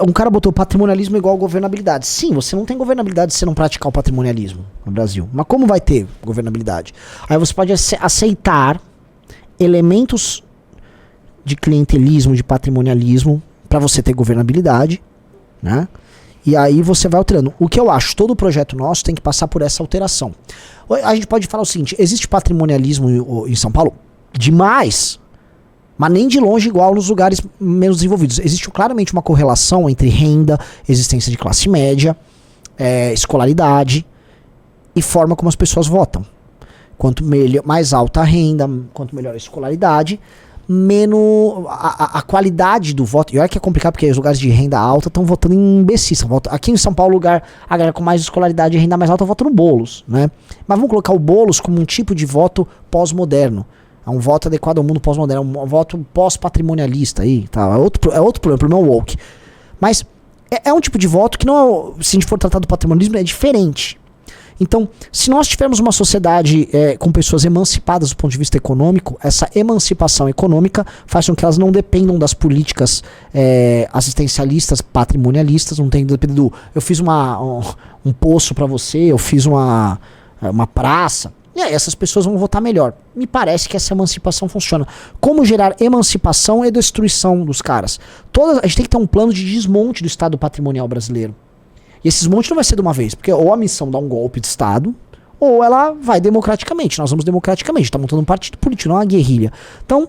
Um cara botou patrimonialismo igual governabilidade. Sim, você não tem governabilidade se você não praticar o patrimonialismo no Brasil. Mas como vai ter governabilidade? Aí você pode aceitar elementos de clientelismo, de patrimonialismo, para você ter governabilidade, né? E aí você vai alterando. O que eu acho, todo projeto nosso tem que passar por essa alteração. A gente pode falar o seguinte, existe patrimonialismo em São Paulo? Demais! Mas nem de longe igual nos lugares menos desenvolvidos. Existe claramente uma correlação entre renda, existência de classe média, escolaridade e forma como as pessoas votam. Quanto mais alta a renda, quanto melhor a escolaridade, menos a qualidade do voto. E olha que é complicado porque os lugares de renda alta estão votando em imbecis. Aqui em São Paulo, a galera com mais escolaridade e renda mais alta vota no Boulos, né? Mas vamos colocar o Boulos como um tipo de voto pós-moderno. É um voto adequado ao mundo pós-moderno, um voto pós-patrimonialista aí, tá? É outro problema, o problema é o woke. Mas é um tipo de voto que não, se a gente for tratar do patrimonialismo, é diferente. Então, se nós tivermos uma sociedade com pessoas emancipadas do ponto de vista econômico, essa emancipação econômica faz com que elas não dependam das políticas assistencialistas, patrimonialistas, não tem que depender do... Eu fiz um poço para você, eu fiz uma praça... E aí essas pessoas vão votar melhor. Me parece que essa emancipação funciona. Como gerar emancipação e destruição dos caras? A gente tem que ter um plano de desmonte do Estado patrimonial brasileiro. E esse desmonte não vai ser de uma vez, porque ou a missão dá um golpe de Estado, ou ela vai democraticamente. Nós vamos democraticamente, está montando um partido político, não uma guerrilha. Então,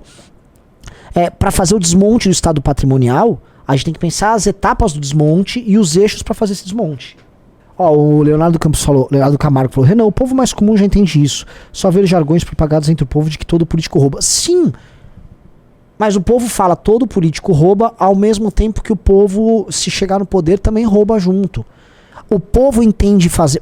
para fazer o desmonte do Estado patrimonial, a gente tem que pensar as etapas do desmonte e os eixos para fazer esse desmonte. O Leonardo Camargo falou, Renan, o povo mais comum já entende isso. Só ver jargões propagados entre o povo de que todo político rouba. Sim, mas o povo fala todo político rouba ao mesmo tempo que o povo, se chegar no poder, também rouba junto. O povo entende fazer...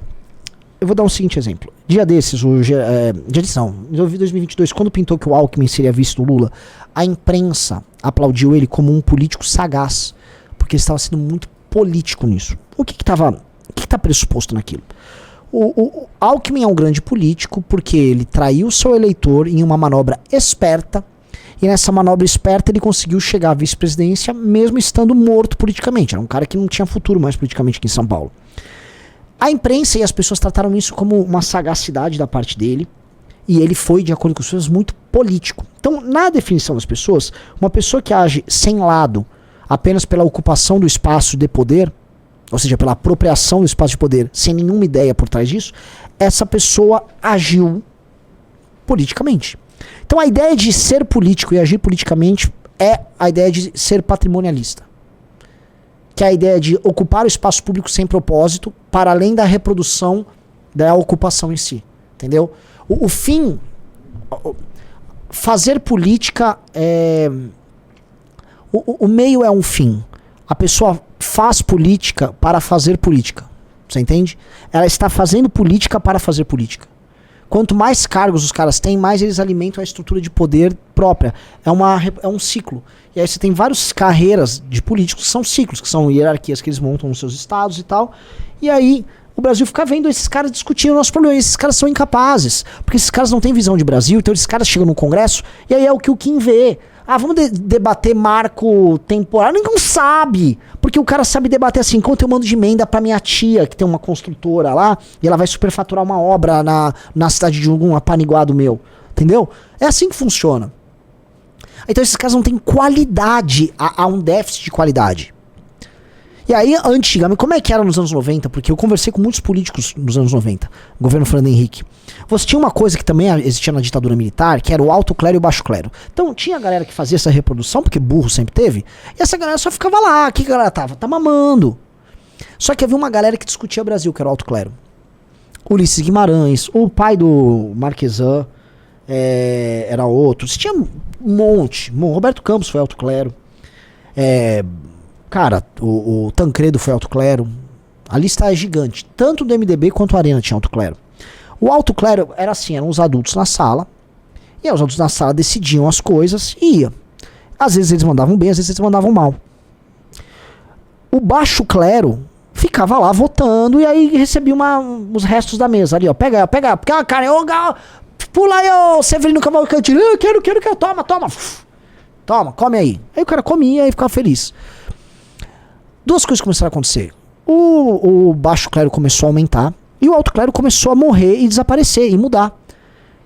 Eu vou dar um seguinte exemplo. Dia desses, em 2022, quando pintou que o Alckmin seria vice do Lula, a imprensa aplaudiu ele como um político sagaz, porque ele estava sendo muito político nisso. O que está pressuposto naquilo? O Alckmin é um grande político porque ele traiu seu eleitor em uma manobra esperta, e nessa manobra esperta ele conseguiu chegar à vice-presidência mesmo estando morto politicamente. Era um cara que não tinha futuro mais politicamente aqui em São Paulo. A imprensa e as pessoas trataram isso como uma sagacidade da parte dele, e ele foi, de acordo com as pessoas, muito político. Então, na definição das pessoas, uma pessoa que age sem lado, apenas pela ocupação do espaço de poder, ou seja, pela apropriação do espaço de poder, sem nenhuma ideia por trás disso, essa pessoa agiu politicamente. Então a ideia de ser político e agir politicamente é a ideia de ser patrimonialista. Que é a ideia de ocupar o espaço público sem propósito, para além da reprodução da ocupação em si. Entendeu? O fim... Fazer política é... O meio é um fim. A pessoa faz política para fazer política. Você entende? Ela está fazendo política para fazer política. Quanto mais cargos os caras têm, mais eles alimentam a estrutura de poder própria. É um ciclo. E aí você tem várias carreiras de políticos que são ciclos, que são hierarquias que eles montam nos seus estados e tal. E aí o Brasil fica vendo esses caras discutindo o nosso problema. E esses caras são incapazes, porque esses caras não têm visão de Brasil. Então esses caras chegam no Congresso e aí é o que o Kim vê. Vamos debater marco temporal. Ninguém sabe. Porque o cara sabe debater assim, quanto eu mando de emenda pra minha tia, que tem uma construtora lá, e ela vai superfaturar uma obra na cidade de algum apaniguado meu. Entendeu? É assim que funciona. Então esses caras não têm qualidade. Há um déficit de qualidade. E aí, antigamente, como é que era nos anos 90? Porque eu conversei com muitos políticos nos anos 90, o governo Fernando Henrique. Você tinha uma coisa que também existia na ditadura militar, que era o alto clero e o baixo clero. Então tinha a galera que fazia essa reprodução, porque burro sempre teve, e essa galera só ficava lá. O que a galera tava? Tá mamando. Só que havia uma galera que discutia o Brasil, que era o alto clero. Ulisses Guimarães, o pai do Marquesan era outro. Você tinha um monte. Roberto Campos foi alto clero. Cara, o Tancredo foi alto clero. A lista é gigante. Tanto do MDB quanto a Arena tinha alto clero. O alto clero era assim, eram os adultos na sala. E aí os adultos na sala decidiam as coisas e ia. Às vezes eles mandavam bem, às vezes eles mandavam mal. O baixo clero ficava lá votando e aí recebia os restos da mesa ali, ó. Pega, cara, pula aí, ô Severino Cavalcante. Eu quero, toma. Toma, come aí. Aí o cara comia e ficava feliz. Duas coisas começaram a acontecer. O baixo clero começou a aumentar e o alto clero começou a morrer e desaparecer e mudar.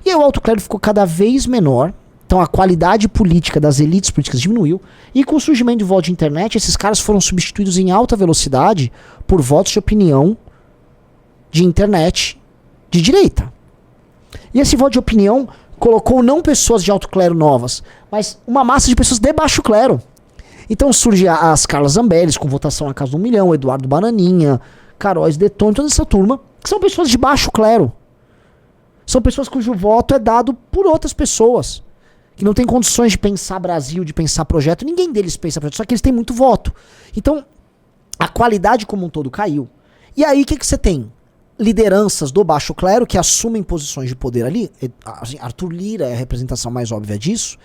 E aí o alto clero ficou cada vez menor. Então a qualidade política das elites políticas diminuiu. E com o surgimento de voto de internet, esses caras foram substituídos em alta velocidade por votos de opinião de internet de direita. E esse voto de opinião colocou não pessoas de alto clero novas, mas uma massa de pessoas de baixo clero. Então surge as Carla Zambellis com votação na casa do 1 milhão, Eduardo Bananinha, Caróis Detone, toda essa turma, que são pessoas de baixo clero. São pessoas cujo voto é dado por outras pessoas, que não têm condições de pensar Brasil, de pensar projeto. Ninguém deles pensa projeto, só que eles têm muito voto. Então, a qualidade como um todo caiu. E aí, o que você tem? Lideranças do baixo clero que assumem posições de poder ali. Assim, Arthur Lira é a representação mais óbvia disso.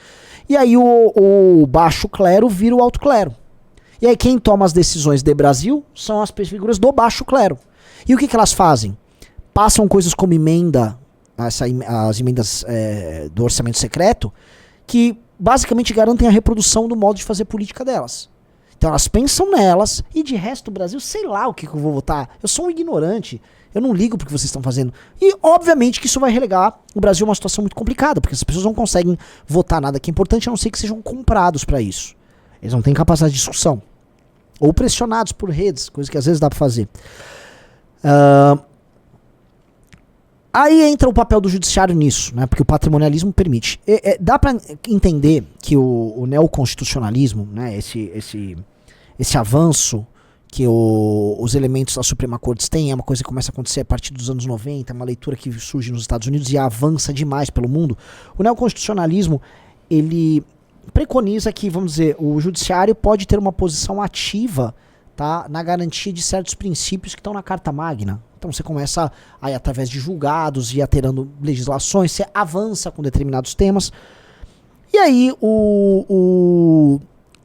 E aí o baixo clero vira o alto clero. E aí quem toma as decisões de Brasil são as figuras do baixo clero. E o que elas fazem? Passam coisas como emenda, as emendas do orçamento secreto, que basicamente garantem a reprodução do modo de fazer política delas. Então elas pensam nelas e de resto o Brasil, sei lá o que eu vou votar. Eu sou um ignorante. Eu não ligo pro que vocês estão fazendo. E, obviamente, que isso vai relegar o Brasil a uma situação muito complicada, porque as pessoas não conseguem votar nada que é importante, a não ser que sejam comprados para isso. Eles não têm capacidade de discussão. Ou pressionados por redes, coisa que às vezes dá pra fazer. Aí entra o papel do judiciário nisso, né? Porque o patrimonialismo permite. Dá pra entender que o neoconstitucionalismo, né? Esse avanço que os elementos da Suprema Corte têm, é uma coisa que começa a acontecer a partir dos anos 90, é uma leitura que surge nos Estados Unidos e avança demais pelo mundo. O neoconstitucionalismo, ele preconiza que, vamos dizer, o judiciário pode ter uma posição ativa, tá, na garantia de certos princípios que estão na Carta Magna. Então você começa a ir através de julgados e alterando legislações, você avança com determinados temas. E aí o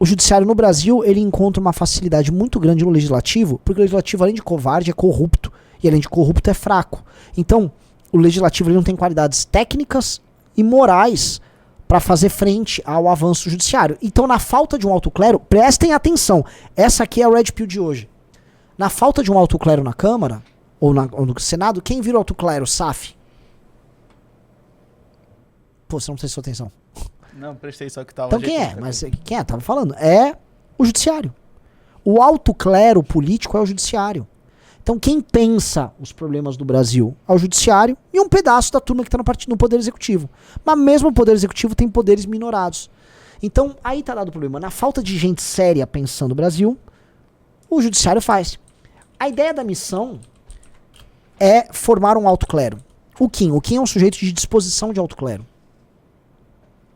judiciário no Brasil, ele encontra uma facilidade muito grande no legislativo, porque o legislativo, além de covarde, é corrupto. E além de corrupto, é fraco. Então, o legislativo ele não tem qualidades técnicas e morais para fazer frente ao avanço judiciário. Então, na falta de um alto clero, prestem atenção, essa aqui é a Red Pill de hoje. Na falta de um alto clero na Câmara, ou no Senado, quem vira o alto clero? SAF. Pô, você não prestou atenção. Não, prestei só que tava... Então quem é? Mas quem é? Tava falando. É o judiciário. O alto clero político é o judiciário. Então quem pensa os problemas do Brasil é o judiciário e um pedaço da turma que está no Poder Executivo. Mas mesmo o Poder Executivo tem poderes minorados. Então aí tá dado o problema. Na falta de gente séria pensando o Brasil, o judiciário faz. A ideia da missão é formar um alto clero. O Kim é um sujeito de disposição de alto clero.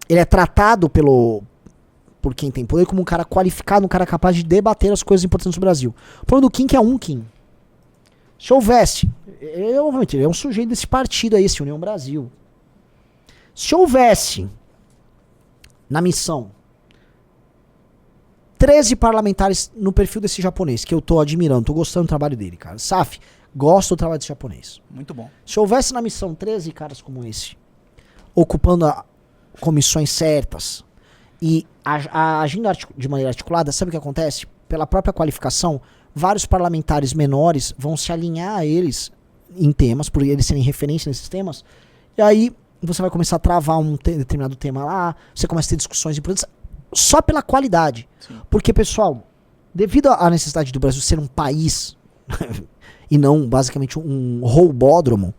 Ele é tratado por quem tem poder como um cara qualificado, um cara capaz de debater as coisas importantes do Brasil. O problema do Kim é um Kim. Se houvesse, obviamente, ele é um sujeito desse partido aí, esse União Brasil. Se houvesse na missão 13 parlamentares no perfil desse japonês, que eu tô admirando, tô gostando do trabalho dele, cara. SAF, gosto do trabalho desse japonês. Muito bom. Se houvesse na missão 13 caras como esse, ocupando comissões certas e agindo de maneira articulada, sabe o que acontece? Pela própria qualificação, vários parlamentares menores vão se alinhar a eles em temas, por eles serem referência nesses temas, e aí você vai começar a travar um determinado tema lá, você começa a ter discussões importantes, só pela qualidade. Sim. Porque, pessoal, devido à necessidade do Brasil ser um país e não basicamente um roubódromo,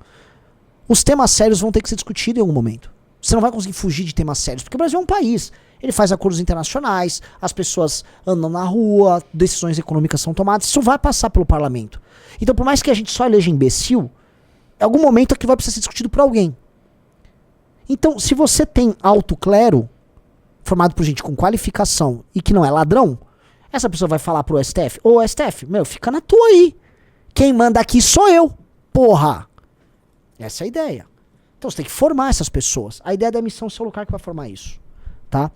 os temas sérios vão ter que ser discutidos em algum momento. Você não vai conseguir fugir de temas sérios, porque o Brasil é um país. Ele faz acordos internacionais, as pessoas andam na rua, decisões econômicas são tomadas, isso vai passar pelo parlamento. Então, por mais que a gente só eleja imbecil, em algum momento aquilo vai precisar ser discutido por alguém. Então, se você tem alto clero, formado por gente com qualificação e que não é ladrão, essa pessoa vai falar pro STF, ô STF, fica na tua aí. Quem manda aqui sou eu, porra. Essa é a ideia. Então você tem que formar essas pessoas. A ideia da missão é o seu lugar que vai formar isso, tá?